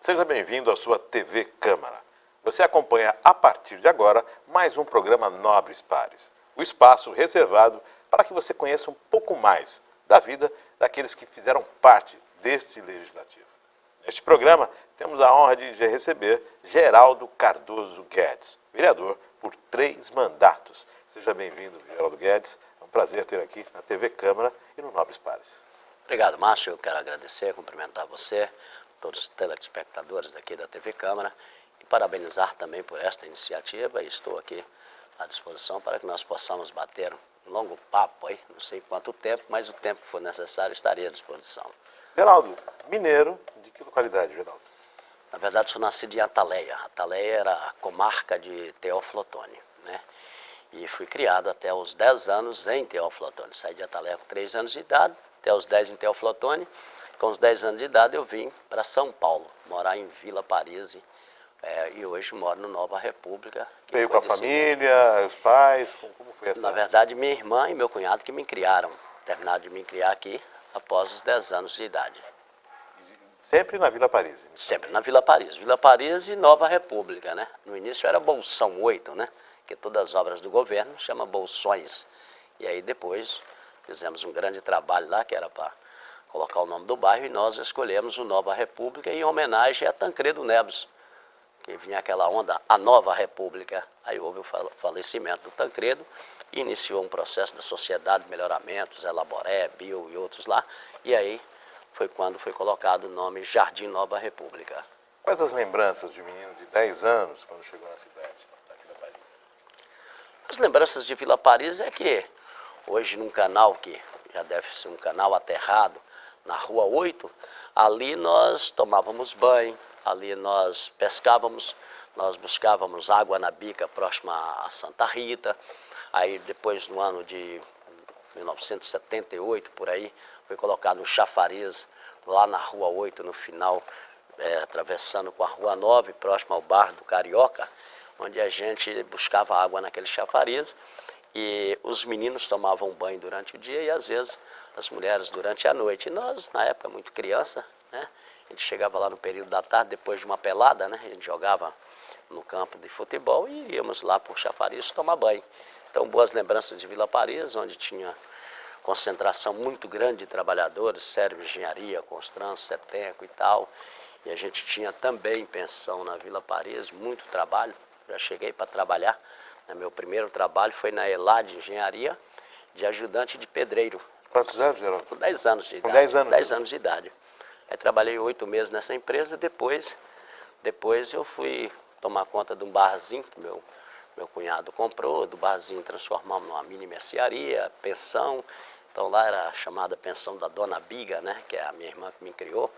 Seja bem-vindo à sua TV Câmara. Você acompanha a partir de agora mais um programa Nobres Pares, o espaço reservado para que você conheça um pouco mais da vida daqueles que fizeram parte deste legislativo. Neste programa, temos a honra de receber Geraldo Cardoso Guedes, vereador por 3 mandatos. Seja bem-vindo, Geraldo Guedes. É um prazer ter aqui na TV Câmara e no Nobres Pares. Obrigado, Márcio. Eu quero agradecer, cumprimentar você, todos os telespectadores aqui da TV Câmara e parabenizar também por esta iniciativa. Estou aqui à disposição para que nós possamos bater um longo papo aí, não sei quanto tempo, mas o tempo que for necessário estaria à disposição. Geraldo, mineiro, de que localidade, Geraldo? Na verdade, sou nascido em Ataleia. Ataleia era a comarca de Teófilo Otoni, né? E fui criado até os 10 anos em Teófilo Otoni. Saí de Ataleia com 3 anos de idade, até os 10 em Teófilo Otoni. Com os 10 anos de idade eu vim para São Paulo, morar em Vila Paris, e hoje moro no Nova República. Veio com a família, os pais, como foi essa? Na verdade, minha irmã e meu cunhado que me criaram, terminaram de me criar aqui após os 10 anos de idade. Sempre na Vila Paris? Sempre na Vila Paris e Nova República, né? No início era Bolsão 8, né? Que todas as obras do governo chama Bolsões. E aí depois fizemos um grande trabalho lá, que era para colocar o nome do bairro, e nós escolhemos o Nova República em homenagem a Tancredo Neves, que vinha aquela onda, a Nova República. Aí houve o falecimento do Tancredo e iniciou um processo da Sociedade de Melhoramento, Zé Laboré, Bio e outros lá, e aí foi quando foi colocado o nome Jardim Nova República. Quais as lembranças de um menino de 10 anos quando chegou na cidade da Vila Paris? As lembranças de Vila Paris é que hoje num canal que já deve ser um canal aterrado, na Rua 8, ali nós tomávamos banho, ali nós pescávamos, nós buscávamos água na bica próxima a Santa Rita. Aí depois no ano de 1978, por aí, foi colocado um chafariz lá na Rua 8, no final, atravessando com a Rua 9, próximo ao bar do Carioca, onde a gente buscava água naquele chafariz e os meninos tomavam banho durante o dia e às vezes as mulheres durante a noite. E nós, na época, muito criança, né, a gente chegava lá no período da tarde, depois de uma pelada, né, a gente jogava no campo de futebol e íamos lá por chafariz tomar banho. Então, boas lembranças de Vila Paris, onde tinha concentração muito grande de trabalhadores, Sérvio Engenharia, Constran, Setenco e tal. E a gente tinha também pensão na Vila Paris, muito trabalho. Já cheguei para trabalhar. Meu primeiro trabalho foi na ELAD Engenharia, de ajudante de pedreiro. Quantos anos, Geraldo? Com 10 anos de idade. Com 10 anos? 10 anos de idade. Aí trabalhei 8 meses nessa empresa, depois eu fui tomar conta de um barzinho que meu cunhado comprou, do barzinho transformamos numa mini mercearia, pensão. Então lá era a chamada pensão da Dona Biga, né, que é a minha irmã que me criou.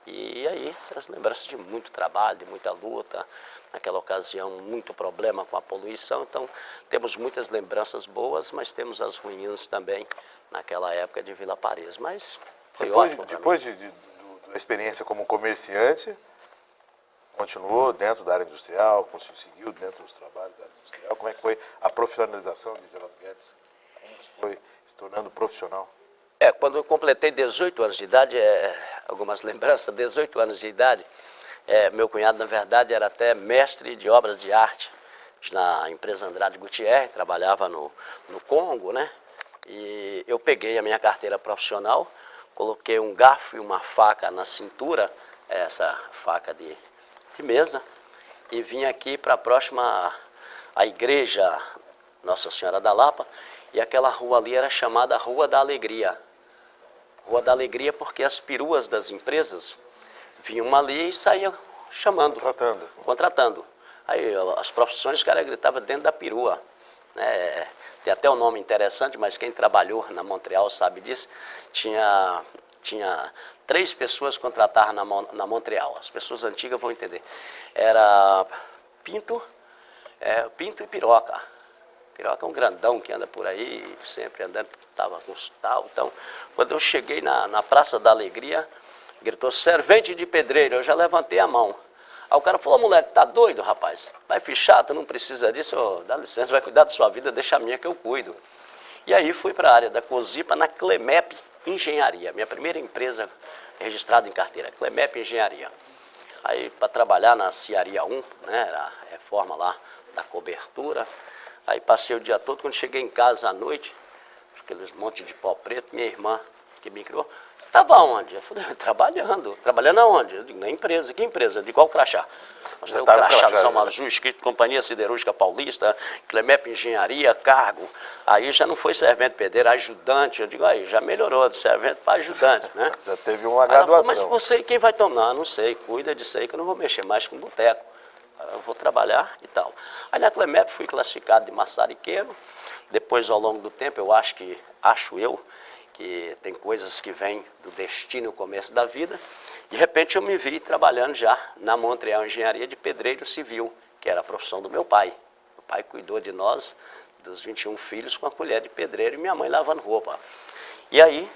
E aí as lembranças de muito trabalho, de muita luta, naquela ocasião muito problema com a poluição. Então temos muitas lembranças boas, mas temos as ruins também naquela época de Vila Paris. Mas foi ótimo. Depois da experiência como comerciante, continuou dentro da área industrial, seguiu dentro dos trabalhos da área industrial. Como é que foi a profissionalização de Geraldo Guedes? Como foi se tornando profissional? Quando eu completei 18 anos de idade, algumas lembranças, 18 anos de idade, meu cunhado, na verdade, era até mestre de obras de arte na empresa Andrade Gutierrez, trabalhava no Congo, né? E eu peguei a minha carteira profissional, coloquei um garfo e uma faca na cintura, essa faca de mesa, e vim aqui para a próxima, a igreja Nossa Senhora da Lapa, e aquela rua ali era chamada Rua da Alegria. Rua da Alegria porque as peruas das empresas vinham ali e saíam chamando. Contratando. Aí as profissões, o cara gritava dentro da perua. Né? Tem até um nome interessante, mas quem trabalhou na Montreal sabe disso. Tinha 3 pessoas contratadas na Montreal. As pessoas antigas vão entender. Era Pinto e Piroca. Piroca é um grandão que anda por aí, sempre andando, estava com tal. Então, quando eu cheguei na Praça da Alegria, gritou, servente de pedreiro, eu já levantei a mão. Aí o cara falou, moleque, tá doido, rapaz? Vai fichar, tu não precisa disso, dá licença, vai cuidar da sua vida, deixa a minha que eu cuido. E aí fui para a área da COSIPA na Clemep Engenharia, minha primeira empresa registrada em carteira, Clemep Engenharia. aí para trabalhar na Ciaria 1, né, era a reforma lá da cobertura. Aí passei o dia todo, quando cheguei em casa à noite, aqueles monte de pó preto, minha irmã que me criou, estava onde? Eu falei, trabalhando. Trabalhando aonde? Eu digo, na empresa. Que empresa? De qual crachá? Mostrei o crachazão azul, escrito Companhia Siderúrgica Paulista, Clemep Engenharia, cargo. Aí já não foi servente pedreiro, ajudante. Eu digo, aí já melhorou de servente para ajudante, né? Já teve uma graduação. Mas você, quem vai tomar? Não sei, cuida disso aí que eu não vou mexer mais com boteco. Eu vou trabalhar e tal. Aí na Clemep fui classificado de maçariqueiro. Depois, ao longo do tempo, acho eu, que tem coisas que vêm do destino no começo da vida. De repente eu me vi trabalhando já na Montreal Engenharia de pedreiro civil, que era a profissão do meu pai. Meu pai cuidou de nós, dos 21 filhos, com a colher de pedreiro e minha mãe lavando roupa. E aí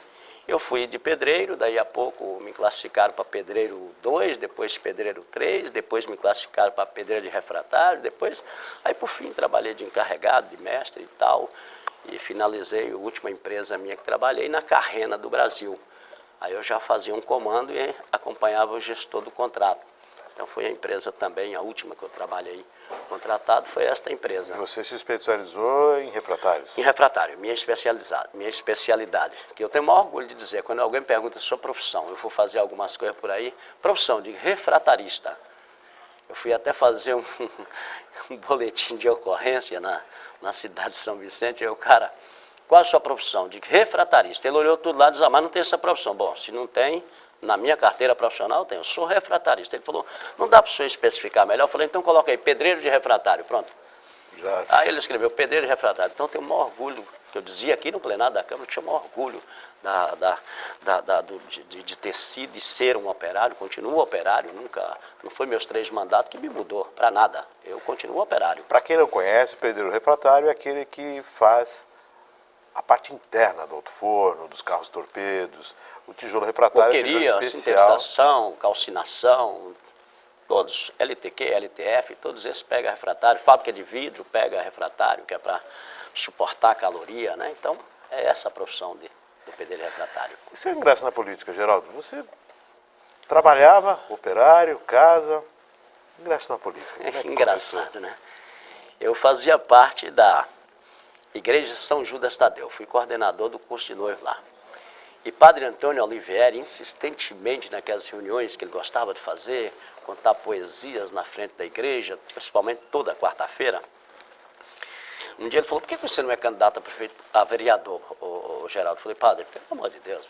eu fui de pedreiro, daí a pouco me classificaram para pedreiro 2, depois pedreiro 3, depois me classificaram para pedreiro de refratário, aí por fim trabalhei de encarregado, de mestre e tal, e finalizei a última empresa minha que trabalhei na Carrena do Brasil. Aí eu já fazia um comando e acompanhava o gestor do contrato. Então foi a empresa também, a última que eu trabalhei contratado, foi esta empresa. E você se especializou em refratários? Em refratário, minha especialidade. Que eu tenho o maior orgulho de dizer, quando alguém pergunta a sua profissão, eu vou fazer algumas coisas por aí, profissão de refratarista. Eu fui até fazer um boletim de ocorrência na cidade de São Vicente, e o cara, qual a sua profissão? De refratarista. Ele olhou tudo lá e disse, mas não tem essa profissão. Bom, se não tem, na minha carteira profissional eu tenho, eu sou refratarista. Ele falou, não dá para o senhor especificar melhor? Eu falei, então coloca aí, pedreiro de refratário, pronto. Já. Aí ele escreveu, pedreiro de refratário. Então eu tenho o maior orgulho, que eu dizia aqui no plenário da Câmara, eu tinha o maior orgulho de ter sido e ser um operário, continuo operário, não foi meus 3 mandatos que me mudou, para nada, eu continuo operário. Para quem não conhece, o pedreiro refratário é aquele que faz a parte interna do alto-forno, dos carros torpedos, o tijolo refratário é um tijolo especial. Sinterização, calcinação, todos, LTQ, LTF, todos esses pegam refratário, fábrica de vidro pega refratário, que é para suportar a caloria, né? Então, é essa a profissão do pedreiro refratário. E seu ingresso na política, Geraldo? Você trabalhava, operário, casa, ingresso na política. É engraçado, né? Eu fazia parte da Igreja São Judas Tadeu, fui coordenador do curso de noivo lá. E Padre Antônio Olivieri, insistentemente naquelas reuniões que ele gostava de fazer, contar poesias na frente da igreja, principalmente toda quarta-feira. Um dia ele falou, por que você não é candidato a vereador, o Geraldo? Eu falei, padre, pelo amor de Deus,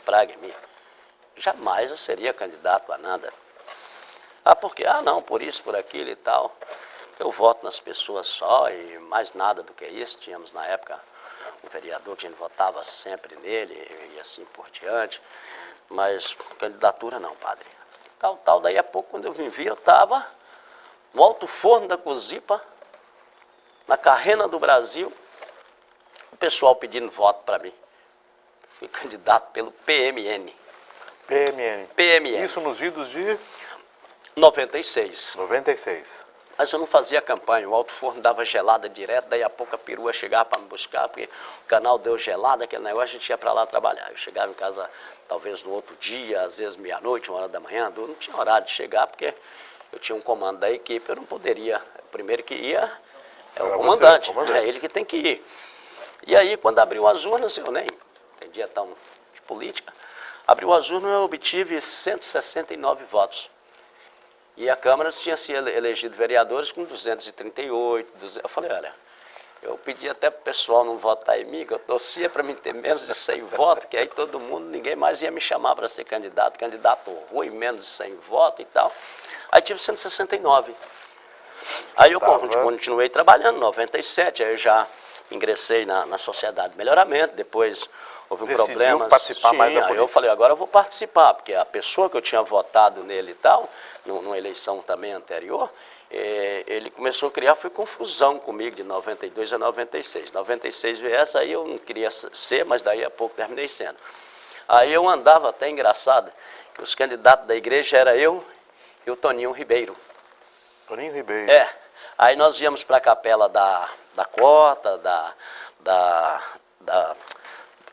praga em mim. Jamais eu seria candidato a nada. Ah, por quê? Ah, não, por isso, por aquilo e tal. Eu voto nas pessoas só e mais nada do que isso. Tínhamos na época um vereador que a gente votava sempre nele e assim por diante. Mas candidatura não, padre. Tal. Daí a pouco, quando eu vim ver, eu estava no alto forno da Cozipa, na Carrena do Brasil, o pessoal pedindo voto para mim. Fui candidato pelo PMN. PMN. Isso nos idos de 96. 96. Mas eu não fazia campanha, o alto forno dava gelada direto, daí a pouco a perua chegava para me buscar, porque o canal deu gelada, aquele negócio, a gente ia para lá trabalhar. Eu chegava em casa talvez no outro dia, às vezes meia-noite, 1h da manhã, não tinha horário de chegar, porque eu tinha um comando da equipe, eu não poderia. O primeiro que ia é o comandante, é ele que tem que ir. E aí, quando abriu as urnas, eu nem entendia tão de política, abriu as urnas, eu obtive 169 votos. E a Câmara tinha se elegido vereadores com 238, 200. Eu falei, olha, eu pedi até para o pessoal não votar em mim, que eu torcia para mim ter menos de 100 votos, que aí todo mundo, ninguém mais ia me chamar para ser candidato ruim, menos de 100 votos e tal. Aí tive 169. Aí eu continuei trabalhando, em 97, aí eu já ingressei na Sociedade de Melhoramento, depois houve um problema. Participar mais da política. Aí eu falei, agora eu vou participar, porque a pessoa que eu tinha votado nele e tal, numa eleição também anterior, ele começou a criar, foi confusão comigo de 92 a 96. 96 veio essa, aí eu não queria ser, mas daí a pouco terminei sendo. Aí eu andava até engraçado, que os candidatos da igreja era eu e o Toninho Ribeiro. Toninho Ribeiro. É. Aí nós íamos para a capela da Cota,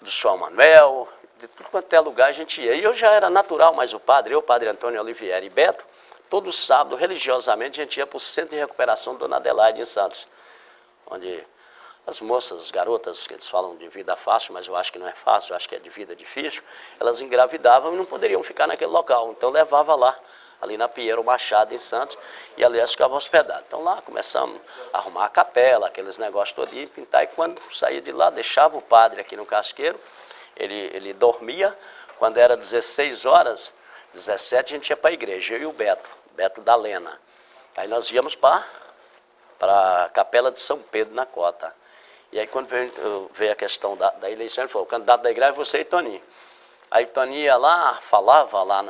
do João Manuel, de tudo quanto é lugar a gente ia. E eu já era natural, mas o padre Antônio Olivieri e Beto, todo sábado, religiosamente, a gente ia para o Centro de Recuperação Dona Adelaide, em Santos, onde as moças, as garotas, que eles falam de vida fácil, mas eu acho que não é fácil, eu acho que é de vida difícil, elas engravidavam e não poderiam ficar naquele local. Então, levava lá, ali na Pinheiro Machado, em Santos, e ali elas ficavam hospedadas. Então, lá começamos a arrumar a capela, aqueles negócios todos, e pintar. E quando saía de lá, deixava o padre aqui no casqueiro, ele dormia. Quando era 16 horas, 17, a gente ia para a igreja, eu e o Beto da Lena. Aí nós íamos para a Capela de São Pedro, na Cota. E aí, quando veio a questão da eleição, ele falou: o candidato da igreja é você e Toninho. Aí Toninho ia lá, falava lá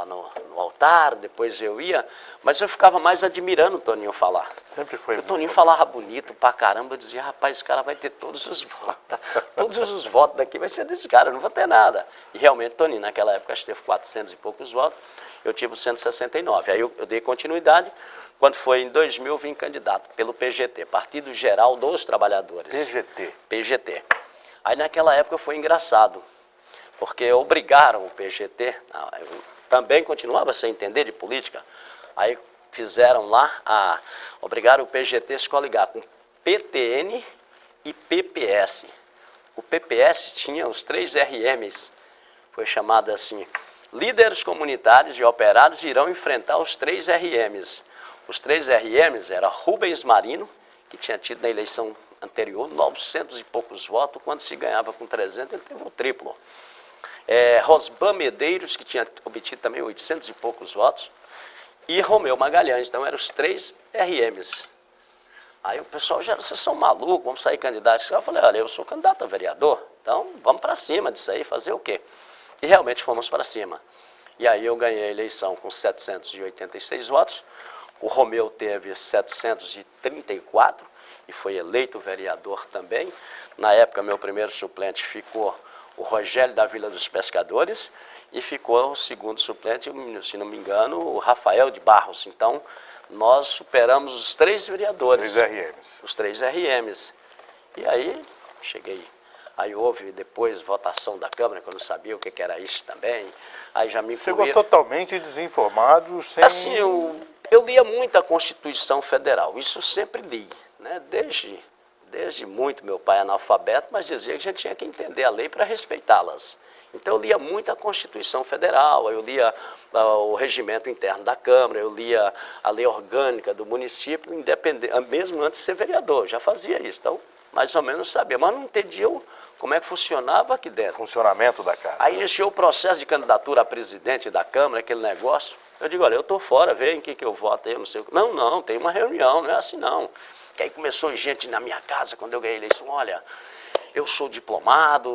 no altar, depois eu ia, mas eu ficava mais admirando o Toninho falar. Sempre foi. O Toninho falava bonito pra caramba, eu dizia: rapaz, esse cara vai ter todos os votos, todos os votos daqui vai ser desse cara, eu não vou ter nada. E realmente o Toninho, naquela época, acho que teve 400 e poucos votos, eu tive 169. Aí eu dei continuidade. Quando foi em 2000, eu vim candidato pelo PGT, Partido Geral dos Trabalhadores. PGT. Aí naquela época foi engraçado, porque obrigaram o PGT, eu também continuava sem entender de política, aí fizeram lá, obrigaram o PGT a se coligar com PTN e PPS. O PPS tinha os 3 RMs, foi chamado assim: líderes comunitários e operários irão enfrentar os 3 RMs. Os 3 RMs eram Rubens Marino, que tinha tido na eleição anterior 900 e poucos votos, quando se ganhava com 300, ele teve o triplo. Rosban Medeiros, que tinha obtido também 800 e poucos votos, e Romeu Magalhães. Então eram os 3 RMs. Aí o pessoal já: vocês são malucos, vamos sair candidatos. Eu falei: olha, eu sou candidato a vereador, então vamos para cima disso aí, fazer o quê? E realmente fomos para cima. E aí eu ganhei a eleição com 786 votos, o Romeu teve 734 e foi eleito vereador também. Na época, meu primeiro suplente ficou o Rogério da Vila dos Pescadores e ficou o segundo suplente, se não me engano, o Rafael de Barros. Então, nós superamos os 3 vereadores. Os 3 RMs. Os 3 RMs. E aí, cheguei. Aí houve depois votação da Câmara, que eu não sabia o que era isso também. Aí já me Chegou totalmente desinformado, sem... Assim, eu lia muito a Constituição Federal, isso eu sempre li, né? Desde muito, meu pai é analfabeto, mas dizia que a gente tinha que entender a lei para respeitá-las. Então eu lia muito a Constituição Federal, eu lia o regimento interno da Câmara, eu lia a lei orgânica do município, mesmo antes de ser vereador, eu já fazia isso. Então, mais ou menos sabia, mas não entendia como é que funcionava aqui dentro. O funcionamento da casa. Aí iniciou o processo de candidatura a presidente da Câmara, aquele negócio. Eu digo: olha, eu estou fora, vê em que eu voto, eu não sei o que. Não, tem uma reunião, não é assim não. Que aí começou gente na minha casa, quando eu ganhei a eleição: olha, eu sou diplomado,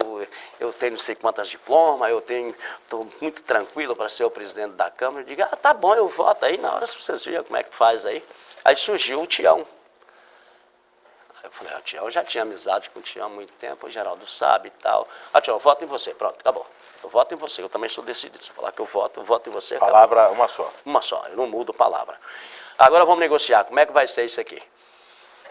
eu tenho não sei quantas diplomas, estou muito tranquilo para ser o presidente da Câmara. Eu digo: tá bom, eu voto aí, na hora vocês viram como é que faz aí. Aí surgiu o Tião. Aí eu falei: o Tião, eu já tinha amizade com o Tião há muito tempo, o Geraldo sabe e tal. Tião, eu voto em você, pronto, acabou. Eu voto em você, eu também sou decidido. Se falar que eu voto em você, acabou. Palavra uma só. Uma só, eu não mudo palavra. Agora vamos negociar, como é que vai ser isso aqui?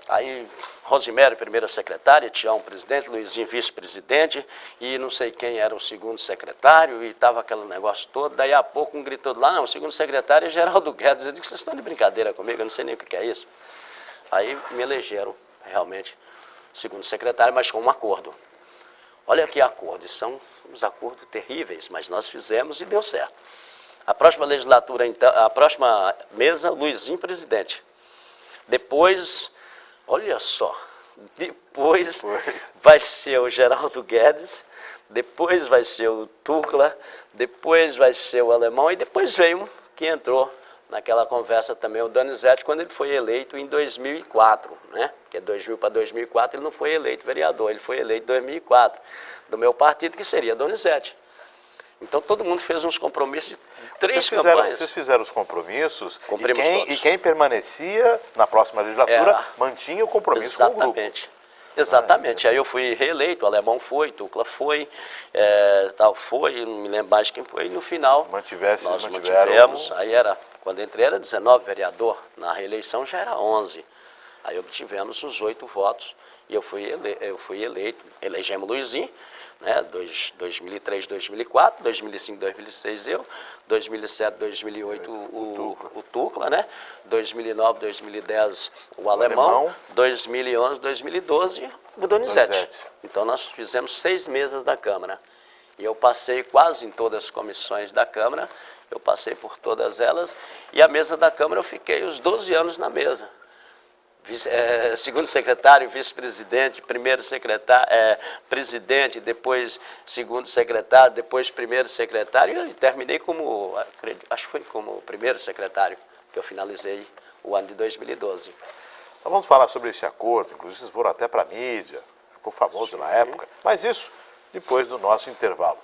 Aí, Rosimério, primeira secretária, Tião, presidente, Luizinho, vice-presidente, e não sei quem era o segundo secretário, e estava aquele negócio todo. Daí a pouco um gritou lá: não, o segundo secretário é Geraldo Guedes. Eu disse: vocês estão de brincadeira comigo, eu não sei nem o que é isso. Aí me elegeram, realmente, segundo secretário, mas com um acordo. Olha que acordo, são uns acordos terríveis, mas nós fizemos e deu certo. A próxima legislatura, então, a próxima mesa, Luizinho, presidente. Depois, olha só, depois vai ser o Geraldo Guedes, depois vai ser o Tucla, depois vai ser o Alemão, e depois veio que entrou naquela conversa também o Donizete, quando ele foi eleito em 2004, né? Porque 2000 para 2004 ele não foi eleito vereador, ele foi eleito em 2004, do meu partido, que seria Donizete. Então todo mundo fez uns compromissos de 3 campanhas. Vocês fizeram os compromissos, e quem permanecia na próxima legislatura mantinha o compromisso com o grupo. Exatamente. Aí eu fui reeleito, o Alemão foi, Tucla foi, não me lembro mais quem foi, e no final nós mantivemos. Aí quando entrei era 19 vereador, na reeleição já era 11. Aí obtivemos os 8 votos e eu fui eleito, elegemos o Luizinho, né, 2003, 2004, 2005, 2006 eu, 2007, 2008 o Tucla, né, 2009, 2010 o Alemão, 2011, 2012 o Donizete. Então nós fizemos 6 mesas da Câmara. E eu passei quase em todas as comissões da Câmara, eu passei por todas elas, e a mesa da Câmara eu fiquei os 12 anos na mesa. Segundo secretário, vice-presidente, primeiro secretário, presidente, depois segundo secretário, depois primeiro secretário, e terminei como, acho que foi como primeiro secretário, que eu finalizei o ano de 2012. Então vamos falar sobre esse acordo, inclusive vocês foram até para a mídia, ficou famoso na época, mas isso depois do nosso intervalo.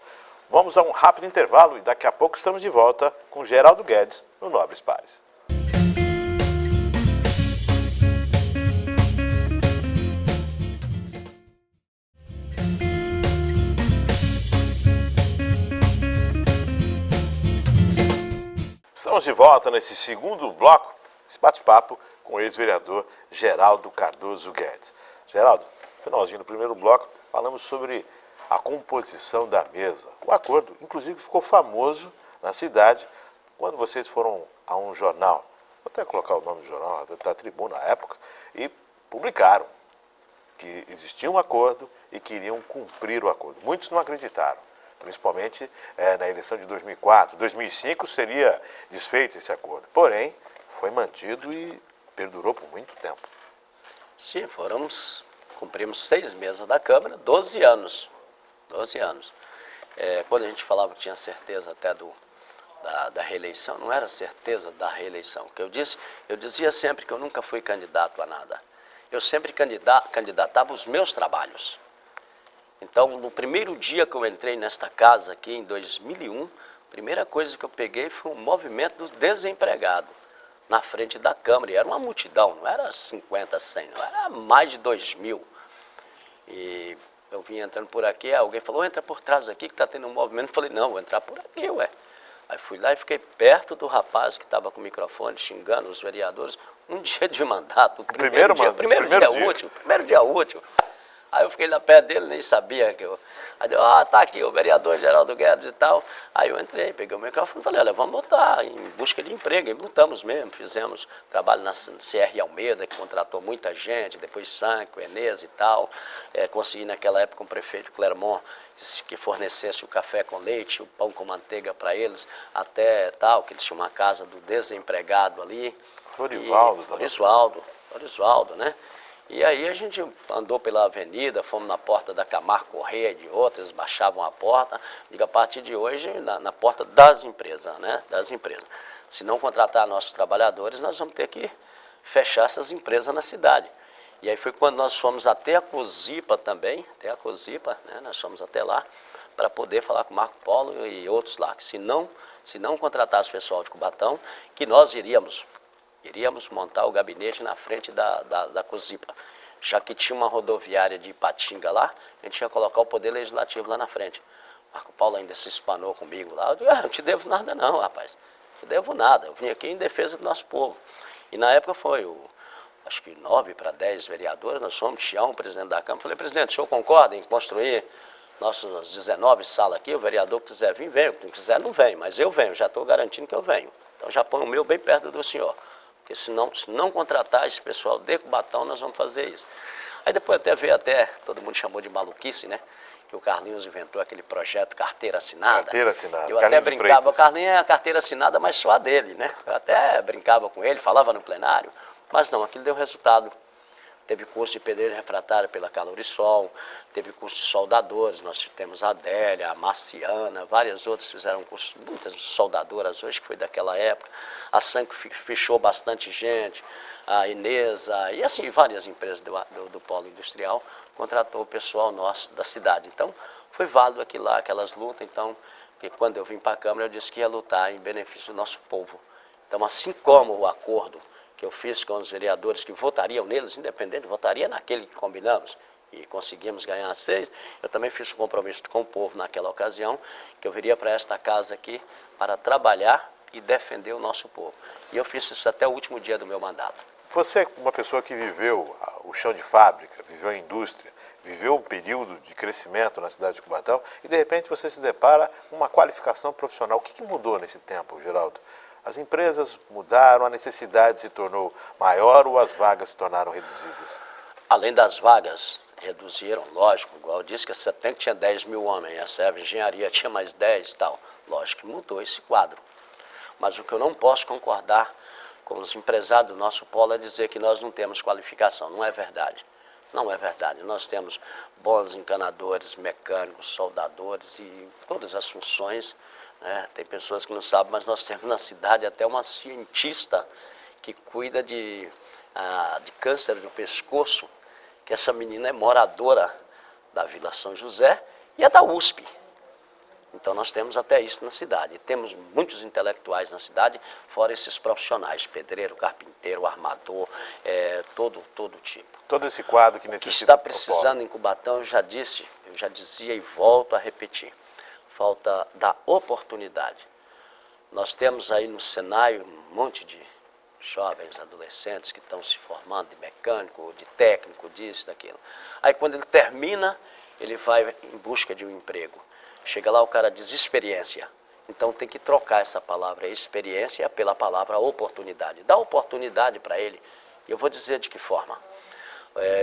Vamos a um rápido intervalo e daqui a pouco estamos de volta com Geraldo Guedes no Nobres Pares. Estamos de volta nesse segundo bloco, esse bate-papo com o ex-vereador Geraldo Cardoso Guedes. Geraldo, no finalzinho do primeiro bloco, falamos sobre a composição da mesa. O acordo, inclusive, ficou famoso na cidade quando vocês foram a um jornal, vou até colocar o nome do jornal, da Tribuna, na época, e publicaram que existia um acordo e queriam cumprir o acordo. Muitos não acreditaram, principalmente na eleição de 2004. 2005 seria desfeito esse acordo, porém, foi mantido e perdurou por muito tempo. Sim, cumprimos 6 mesas da Câmara, 12 anos. 12 anos. Quando a gente falava que tinha certeza até da reeleição, não era certeza da reeleição. Que eu dizia sempre que eu nunca fui candidato a nada. Eu sempre candidatava os meus trabalhos. Então, no primeiro dia que eu entrei nesta casa aqui, em 2001, a primeira coisa que eu peguei foi um movimento do desempregado na frente da Câmara. E era uma multidão, não era 50, 100, não, era mais de 2.000. E eu vim entrando por aqui, alguém falou, entra por trás aqui que está tendo um movimento. Eu falei, não, vou entrar por aqui, ué. Aí fui lá e fiquei perto do rapaz que estava com o microfone xingando os vereadores. Um dia de mandato, primeiro dia útil. Aí eu fiquei na pé dele, nem sabia que eu... Aí deu, tá aqui o vereador Geraldo Guedes e tal. Aí eu entrei, peguei o microfone e falei, olha, vamos botar em busca de emprego. E botamos mesmo, fizemos trabalho na CR Almeida, que contratou muita gente, depois Sanco, Enes e tal. Consegui naquela época com o prefeito Clermont que fornecesse o café com leite, o pão com manteiga para eles, até tal, que eles tinham uma casa do desempregado ali. Florisvaldo, né? E aí a gente andou pela avenida, fomos na porta da Camargo Correia e de outras, baixavam a porta. Digo, a partir de hoje, na porta das empresas, né? Das empresas. Se não contratar nossos trabalhadores, nós vamos ter que fechar essas empresas na cidade. E aí foi quando nós fomos até a Cosipa também, né? Nós fomos até lá, para poder falar com o Marco Polo e outros lá, que se não contratasse o pessoal de Cubatão, que nós iríamos montar o gabinete na frente da Cosipa. Já que tinha uma rodoviária de Ipatinga lá, a gente ia colocar o Poder Legislativo lá na frente. Marco Paulo ainda se espanou comigo lá. Eu digo, não te devo nada não, rapaz. Não te devo nada. Eu vim aqui em defesa do nosso povo. E na época foi acho que 9 para 10 vereadores, nós somos Tião, presidente da Câmara. Falei, presidente, o senhor concorda em construir nossas 19 salas aqui? O vereador que quiser vir, vem. Quem quiser não vem, mas eu venho, já estou garantindo que eu venho. Então já põe o meu bem perto do senhor. Porque se não contratar esse pessoal de Cubatão, nós vamos fazer isso. Aí depois todo mundo chamou de maluquice, né? Que o Carlinhos inventou aquele projeto Carteira Assinada. Carteira Assinada. Eu até brincava, o Carlinhos é a carteira assinada, mas só a dele, né? Eu até brincava com ele, falava no plenário, mas não, aquilo deu resultado. Teve curso de pedreiro refratário pela Calorisol, teve curso de soldadores, nós temos a Adélia, a Marciana, várias outras fizeram curso, muitas soldadoras hoje, que foi daquela época. A Sanco fechou bastante gente, a Inesa, e assim, várias empresas do polo industrial contratou o pessoal nosso da cidade. Então, foi válido aquelas lutas, então, porque quando eu vim para a Câmara, eu disse que ia lutar em benefício do nosso povo. Então, assim como o acordo que eu fiz com os vereadores que votariam neles, independente, votaria naquele que combinamos e conseguimos ganhar 6, eu também fiz um compromisso com o povo naquela ocasião, que eu viria para esta casa aqui para trabalhar e defender o nosso povo. E eu fiz isso até o último dia do meu mandato. Você é uma pessoa que viveu o chão de fábrica, viveu a indústria, viveu um período de crescimento na cidade de Cubatão e, de repente, você se depara com uma qualificação profissional. O que mudou nesse tempo, Geraldo? As empresas mudaram, a necessidade se tornou maior ou as vagas se tornaram reduzidas? Além das vagas, reduziram, lógico, igual eu disse que a CETEM tinha 10 mil homens, a Serve Engenharia tinha mais 10 e tal. Lógico que mudou esse quadro. Mas o que eu não posso concordar com os empresários do nosso polo é dizer que nós não temos qualificação. Não é verdade. Não é verdade. Nós temos bons encanadores, mecânicos, soldadores e todas as funções. Né? Tem pessoas que não sabem, mas nós temos na cidade até uma cientista que cuida de câncer do pescoço, que essa menina é moradora da Vila São José e é da USP. Então nós temos até isso na cidade. Temos muitos intelectuais na cidade, fora esses profissionais, pedreiro, carpinteiro, armador, todo tipo. Todo esse quadro que necessita... O que está precisando em Cubatão, eu já dizia e volto a repetir, falta da oportunidade. Nós temos aí no Senai um monte de jovens, adolescentes que estão se formando de mecânico, de técnico, disso, daquilo. Aí quando ele termina, ele vai em busca de um emprego. Chega lá, o cara diz experiência. Então tem que trocar essa palavra experiência pela palavra oportunidade. Dá oportunidade para ele. E eu vou dizer de que forma.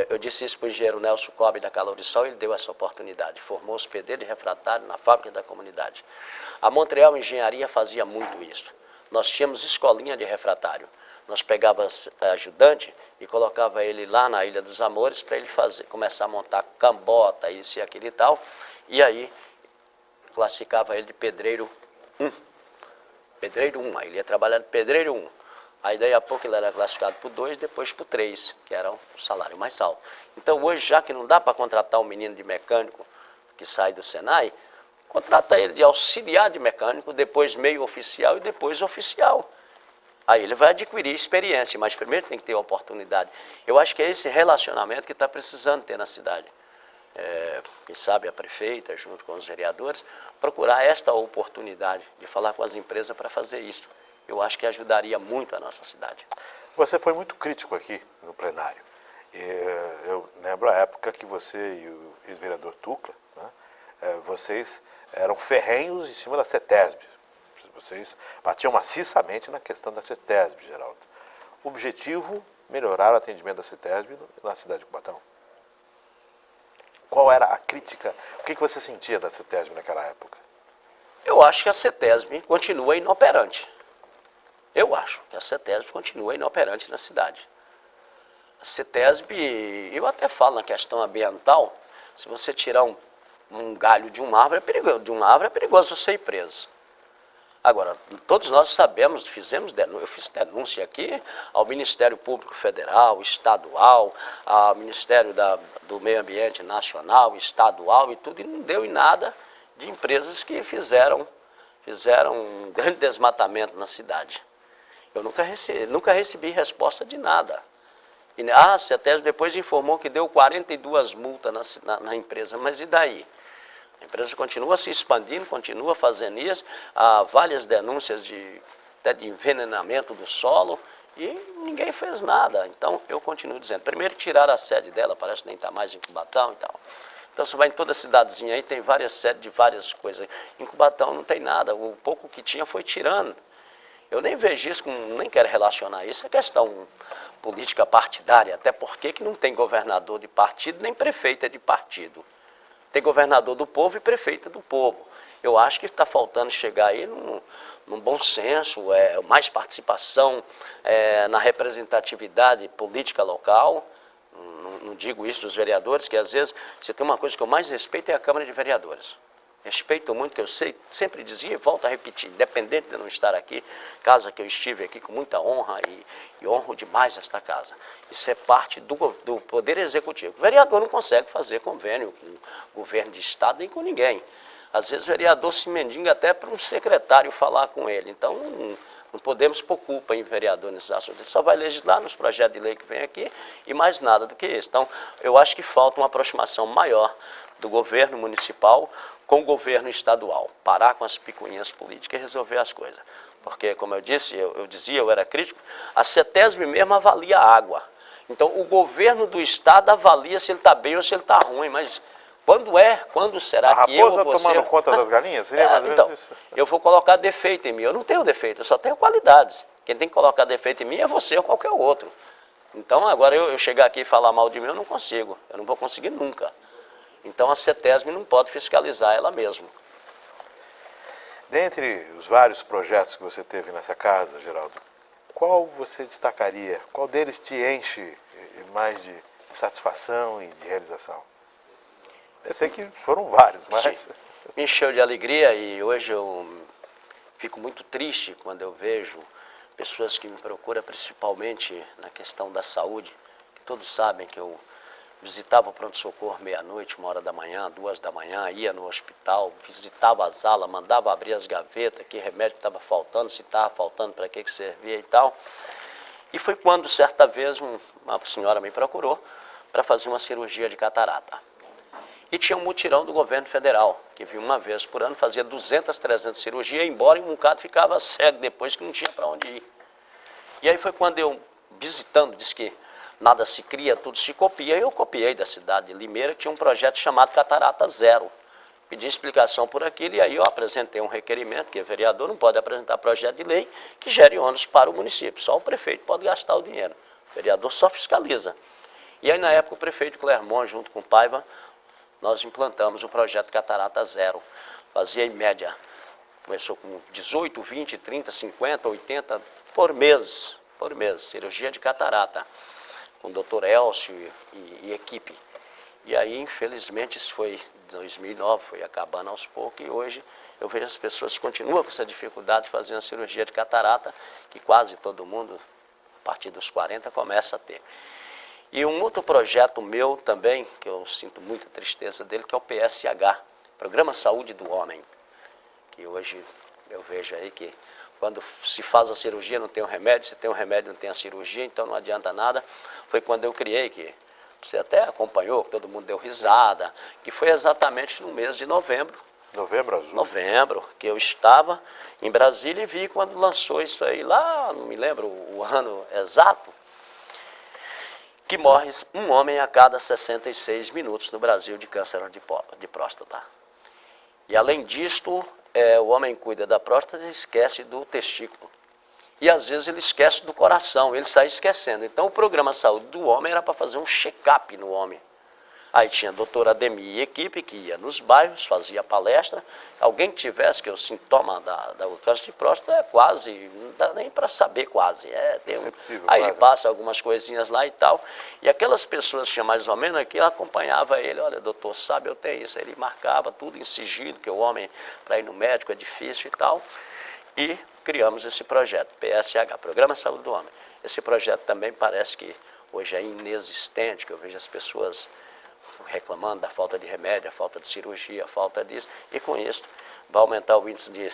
Eu disse isso para o engenheiro Nelson Cobb da Calor de Sol, ele deu essa oportunidade. Formou hospedeiro e refratário na fábrica da comunidade. A Montreal Engenharia fazia muito isso. Nós tínhamos escolinha de refratário. Nós pegávamos ajudante e colocava ele lá na Ilha dos Amores para ele começar a montar cambota, isso e aquilo e tal. E aí classificava ele de pedreiro 1. Pedreiro 1, aí ele ia trabalhar de pedreiro 1. Aí daí a pouco ele era classificado por 2, depois por 3, que era o salário mais alto. Então hoje, já que não dá para contratar um menino de mecânico que sai do Senai, contrata ele de auxiliar de mecânico, depois meio oficial e depois oficial. Aí ele vai adquirir experiência, mas primeiro tem que ter oportunidade. Eu acho que é esse relacionamento que está precisando ter na cidade. Quem sabe a prefeita, junto com os vereadores, procurar esta oportunidade de falar com as empresas para fazer isso. Eu acho que ajudaria muito a nossa cidade. Você foi muito crítico aqui no plenário. Eu lembro a época que você e o ex-vereador Tucla, né, vocês eram ferrenhos em cima da CETESB. Vocês batiam maciçamente na questão da CETESB, Geraldo. O objetivo, melhorar o atendimento da CETESB na cidade de Cubatão. Qual era a crítica? O que você sentia da CETESB naquela época? Eu acho que a CETESB continua inoperante. Eu acho que a CETESB continua inoperante na cidade. A CETESB, eu até falo na questão ambiental, se você tirar um galho de uma árvore, é perigoso você ir preso. Agora, todos nós sabemos, eu fiz denúncia aqui ao Ministério Público Federal, Estadual, ao Ministério do Meio Ambiente Nacional, Estadual e tudo, e não deu em nada de empresas que fizeram um grande desmatamento na cidade. Eu nunca recebi resposta de nada. A CETESB depois informou que deu 42 multas na empresa, mas e daí? A empresa continua se expandindo, continua fazendo isso, há várias denúncias até de envenenamento do solo e ninguém fez nada. Então, eu continuo dizendo, primeiro tiraram a sede dela, parece que nem está mais em Cubatão e tal. Então, você vai em toda cidadezinha aí, tem várias sedes de várias coisas. Em Cubatão não tem nada, o pouco que tinha foi tirando. Eu nem vejo isso, nem quero relacionar isso, é questão política partidária, até porque que não tem governador de partido, nem prefeita de partido. Tem governador do povo e prefeita do povo. Eu acho que está faltando chegar aí num bom senso, mais participação na representatividade política local. Não digo isso dos vereadores, que às vezes você tem uma coisa que eu mais respeito é a Câmara de Vereadores. Respeito muito, que eu sempre dizia e volto a repetir, independente de não estar aqui, casa que eu estive aqui com muita honra e honro demais esta casa. Isso é parte do Poder Executivo. O vereador não consegue fazer convênio com o governo de Estado nem com ninguém. Às vezes o vereador se mendiga até para um secretário falar com ele. Então não podemos pôr culpa em vereador nesses assuntos. Ele só vai legislar nos projetos de lei que vem aqui e mais nada do que isso. Então eu acho que falta uma aproximação maior do governo municipal com o governo estadual, parar com as picuinhas políticas e resolver as coisas. porque, como eu disse, eu era crítico, a CETESB mesmo avalia a água. Então, o governo do estado avalia se ele está bem ou se ele está ruim, mas quando será que eu ou você... A raposa tomando conta das galinhas? Seria mais ou menos então, isso? eu vou colocar defeito em mim. Eu não tenho defeito, eu só tenho qualidades. Quem tem que colocar defeito em mim é você ou qualquer outro. Então, agora eu chegar aqui e falar mal de mim, eu não consigo. Eu não vou conseguir nunca. Então, a CETESB não pode fiscalizar ela mesma. Dentre os vários projetos que você teve nessa casa, Geraldo, qual você destacaria? Qual deles te enche mais de satisfação e de realização? Eu sei que foram vários, mas... Sim. Me encheu de alegria e hoje eu fico muito triste quando eu vejo pessoas que me procuram, principalmente na questão da saúde, que todos sabem que eu visitava o pronto-socorro meia-noite, 1h da manhã, 2h da manhã, ia no hospital, visitava as alas, mandava abrir as gavetas, que remédio estava faltando, se estava faltando, para que servia e tal. E foi quando, certa vez, uma senhora me procurou para fazer uma cirurgia de catarata. E tinha um mutirão do governo federal, que vinha uma vez por ano, fazia 200, 300 cirurgias, ia embora e um bocado ficava cego depois, que não tinha para onde ir. E aí foi quando eu, visitando, disse que nada se cria, tudo se copia. Eu copiei da cidade de Limeira, que tinha um projeto chamado Catarata Zero. Pedi explicação por aquilo e aí eu apresentei um requerimento, que o vereador não pode apresentar projeto de lei que gere ônus para o município. Só o prefeito pode gastar o dinheiro. O vereador só fiscaliza. E aí, na época, o prefeito Clermont, junto com o Paiva, nós implantamos o projeto Catarata Zero. Fazia em média, começou com 18, 20, 30, 50, 80 por mês, cirurgia de catarata, com o doutor Elcio e equipe. E aí, infelizmente, isso foi em 2009, foi acabando aos poucos, e hoje eu vejo as pessoas que continuam com essa dificuldade de fazer uma cirurgia de catarata, que quase todo mundo, a partir dos 40, começa a ter. E um outro projeto meu também, que eu sinto muita tristeza dele, que é o PSH, Programa Saúde do Homem, que hoje eu vejo aí que quando se faz a cirurgia não tem o remédio, se tem o remédio não tem a cirurgia, então não adianta nada. Foi quando eu criei, que você até acompanhou, que todo mundo deu risada, que foi exatamente no mês de novembro. Novembro Azul? Novembro, que eu estava em Brasília e vi quando lançou isso aí lá, não me lembro o ano exato, que morre um homem a cada 66 minutos no Brasil de câncer de próstata. E além disto, o homem cuida da próstata e esquece do testículo. E às vezes ele esquece do coração, ele sai esquecendo. Então o programa Saúde do Homem era para fazer um check-up no homem. Aí tinha a doutora Ademir e equipe que ia nos bairros, fazia palestra. Alguém que tivesse que o sintoma do câncer de próstata é quase, não dá nem para saber quase. Aí ele passa algumas coisinhas lá e tal. E aquelas pessoas que tinham mais ou menos aqui, acompanhava ele. Olha, doutor, sabe, eu tenho isso. Ele marcava tudo em sigilo, que o homem, para ir no médico é difícil e tal. E criamos esse projeto, PSH, Programa Saúde do Homem. Esse projeto também parece que hoje é inexistente, que eu vejo as pessoas reclamando da falta de remédio, a falta de cirurgia, a falta disso, e com isso vai aumentar o índice de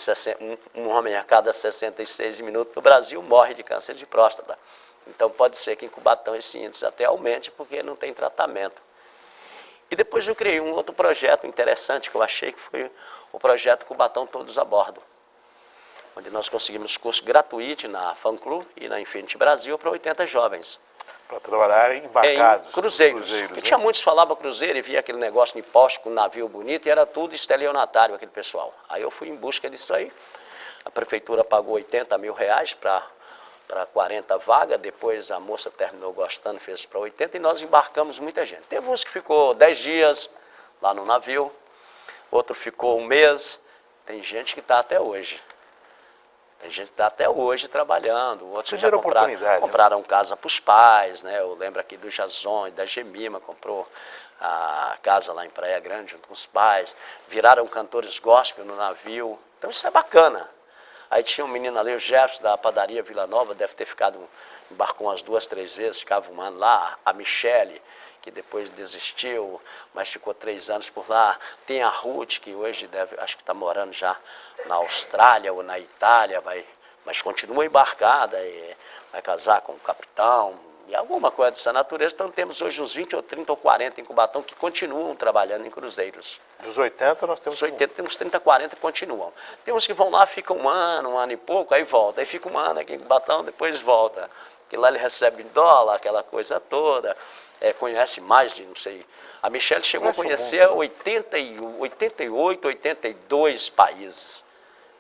um homem a cada 66 minutos no Brasil morre de câncer de próstata. Então pode ser que em Cubatão esse índice até aumente, porque não tem tratamento. E depois eu criei um outro projeto interessante que eu achei, que foi o projeto Cubatão Todos a Bordo, onde nós conseguimos curso gratuito na Fan Club e na Infinity Brasil para 80 jovens. Para trabalhar embarcados. Em cruzeiros. Porque tinha muitos que falavam cruzeiro e via aquele negócio de poste com um navio bonito e era tudo estelionatário aquele pessoal. Aí eu fui em busca disso aí. A prefeitura pagou 80 mil reais para 40 vagas, depois a moça terminou gostando, fez para 80 e nós embarcamos muita gente. Teve uns que ficou 10 dias lá no navio, outro ficou um mês, tem gente que está até hoje. Tem gente que está até hoje trabalhando, outros já compraram casa para os pais, né? Eu lembro aqui do Jason e da Gemima, comprou a casa lá em Praia Grande junto com os pais, viraram cantores gospel no navio, então isso é bacana. Aí tinha um menino ali, o Jefferson, da padaria Vila Nova, deve ter embarcou umas 2, 3 vezes, ficava um ano lá, a Michele, que depois desistiu, mas ficou 3 anos por lá. Tem a Ruth, que hoje acho que está morando já na Austrália ou na Itália, mas continua embarcada, e vai casar com o capitão, e alguma coisa dessa natureza. Então temos hoje uns 20 ou 30 ou 40 em Cubatão que continuam trabalhando em cruzeiros. Dos 80 nós temos... Dos 80 tem uns 30, 40 que continuam. Tem uns que vão lá, ficam um ano e pouco, aí volta. Aí fica um ano aqui em Cubatão, depois volta. Porque lá ele recebe dólar, aquela coisa toda. Conhece mais de, não sei... A Michelle chegou a conhecer 88, 82 países.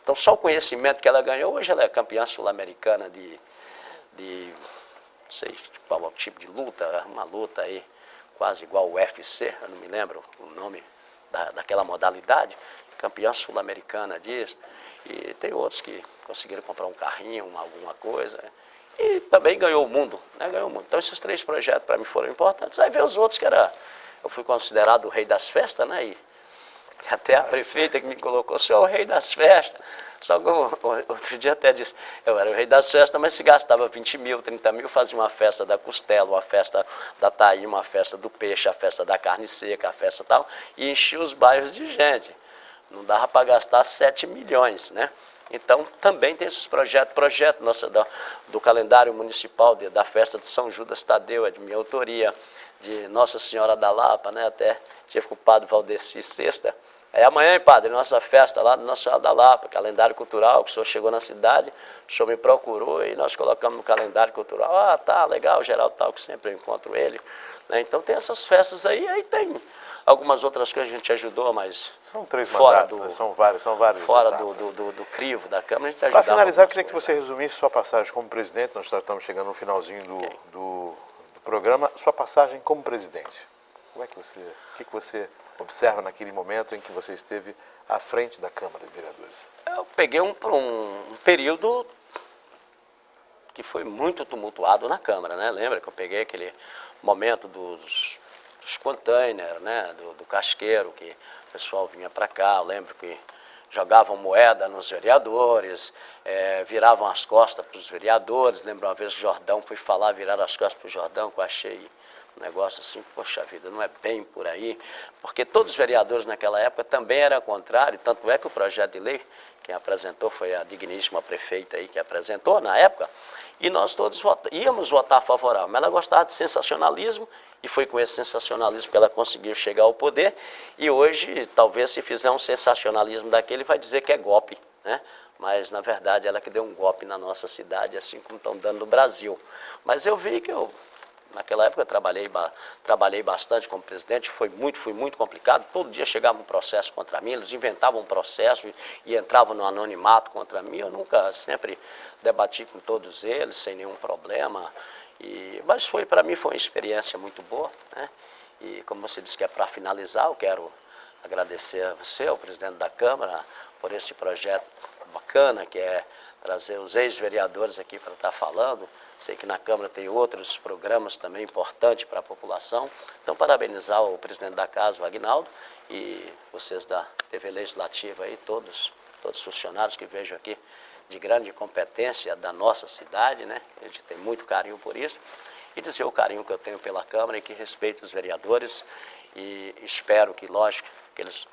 Então só o conhecimento que ela ganhou, hoje ela é campeã sul-americana de não sei qual tipo de luta, uma luta aí quase igual ao UFC, eu não me lembro o nome daquela modalidade, campeã sul-americana disso, e tem outros que conseguiram comprar um carrinho, alguma coisa, e também ganhou o mundo, né? Ganhou o mundo. Então esses 3 projetos para mim foram importantes, aí veio os outros que eu fui considerado o rei das festas, né? E até a prefeita que me colocou, o senhor é o rei das festas. Só que outro dia até disse, eu era o rei das festas, mas se gastava 20 mil, 30 mil, fazia uma festa da costela, uma festa da tainha, uma festa do peixe, a festa da carne seca, a festa tal, e enchia os bairros de gente. Não dava para gastar 7 milhões, né? Então também tem esses projeto nosso do calendário municipal da festa de São Judas Tadeu, é de minha autoria, de Nossa Senhora da Lapa, né? Até tive com o padre Valdeci sexta. Amanhã, hein, padre, nossa festa lá do Nossa Senhora da Lapa, calendário cultural, que o senhor chegou na cidade, o senhor me procurou e nós colocamos no calendário cultural. Ah, tá, legal, Geraldo tal, que sempre eu encontro ele. Né? Então tem essas festas aí tem algumas outras coisas que a gente ajudou, mas... São 3 mandatos, né? São vários. Fora do crivo da Câmara, a gente ajudava. Para finalizar, eu queria que você resumisse sua passagem como presidente, nós estamos chegando no finalzinho do programa, sua passagem como presidente. O que você observa naquele momento em que você esteve à frente da Câmara de Vereadores? Eu peguei um período que foi muito tumultuado na Câmara, né? Lembra que eu peguei aquele momento dos containers, né? Do casqueiro, que o pessoal vinha para cá, eu lembro que jogavam moeda nos vereadores, viravam as costas para os vereadores. Lembro uma vez que o Jordão foi falar, viraram as costas para o Jordão, que eu achei um negócio assim, poxa vida, não é bem por aí, porque todos os vereadores naquela época também eram contrários, tanto é que o projeto de lei, quem apresentou foi a digníssima prefeita aí que apresentou na época, e nós todos íamos votar favorável, mas ela gostava de sensacionalismo, e foi com esse sensacionalismo que ela conseguiu chegar ao poder, e hoje, talvez, se fizer um sensacionalismo daquele, vai dizer que é golpe, né? Mas, na verdade, ela que deu um golpe na nossa cidade, assim como estão dando no Brasil. Mas eu vi que naquela época eu trabalhei bastante como presidente, foi muito complicado, todo dia chegava um processo contra mim, eles inventavam um processo e entravam no anonimato contra mim, eu sempre debati com todos eles, sem nenhum problema, mas para mim foi uma experiência muito boa, né? E como você disse que é para finalizar, eu quero agradecer a você, ao presidente da Câmara, por esse projeto bacana que é trazer os ex-vereadores aqui para estar falando. Sei que na Câmara tem outros programas também importantes para a população. Então, parabenizar o presidente da Casa, o Aguinaldo, e vocês da TV Legislativa aí, todos os funcionários que vejo aqui de grande competência da nossa cidade, né? A gente tem muito carinho por isso. E dizer o carinho que eu tenho pela Câmara e que respeito os vereadores e espero que, lógico, que eles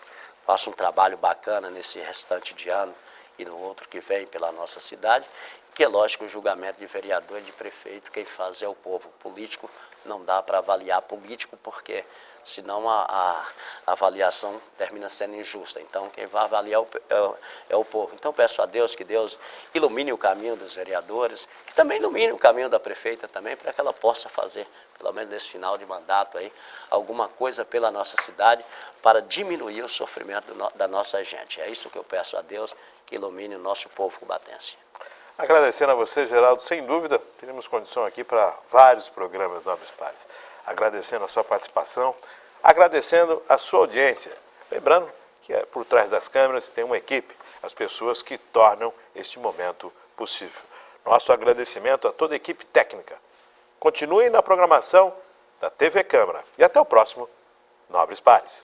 façam um trabalho bacana nesse restante de ano e no outro que vem pela nossa cidade, que é lógico o julgamento de vereador e de prefeito, quem faz é o povo. Político não dá para avaliar político, porque senão a avaliação termina sendo injusta. Então quem vai avaliar é o povo. Então peço a Deus que Deus ilumine o caminho dos vereadores, que também ilumine o caminho da prefeita também, para que ela possa fazer, pelo menos nesse final de mandato aí, alguma coisa pela nossa cidade, para diminuir o sofrimento da nossa gente. É isso que eu peço a Deus, que ilumine o nosso povo cubatense. Agradecendo a você, Geraldo, sem dúvida, teremos condição aqui para vários programas Nobres Pares. Agradecendo a sua participação, agradecendo a sua audiência. Lembrando que por trás das câmeras tem uma equipe, as pessoas que tornam este momento possível. Nosso agradecimento a toda a equipe técnica. Continue na programação da TV Câmara. E até o próximo Nobres Pares.